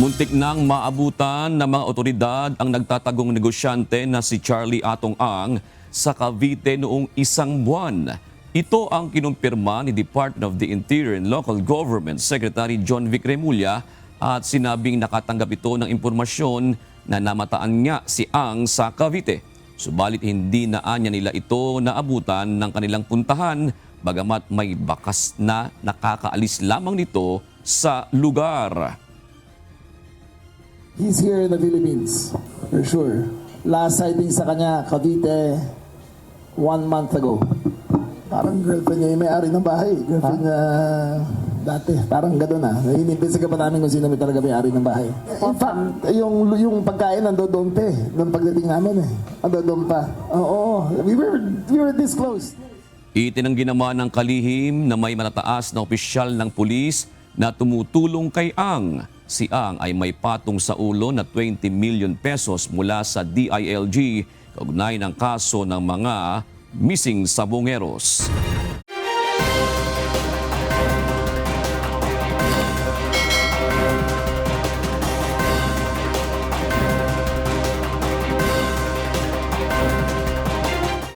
Muntik nang maabutan ng mga otoridad ang nagtatagong negosyante na si Charlie Atong Ang sa Cavite noong isang buwan. Ito ang kinumpirma ni Department of the Interior and Local Government Secretary John Vic Remulla at sinabing nakatanggap ito ng impormasyon na namataan nga si Ang sa Cavite. Subalit hindi na anya nila ito naabutan ng kanilang puntahan bagamat may bakas na nakakaalis lamang nito sa lugar. He's here in the Philippines, for sure. Last sighting sa kanya, Cavite, 1 month ago. Parang girlfriend niya yung may-ari ng bahay. Girlfriend niya dati. Parang gano'n na. Inimbestiga pa namin kung sino may talaga may-ari ng bahay. In fact, yung pagkain nandoon pa eh. Nung pagdating namin eh. Nandoon pa. Oo. We were this close. Itinanggi naman ng kalihim na may matataas na opisyal ng pulis na tumutulong kay Ang. Si Ang ay may patong sa ulo na 20 million pesos mula sa DILG kaugnay ng kaso ng mga missing sabongeros.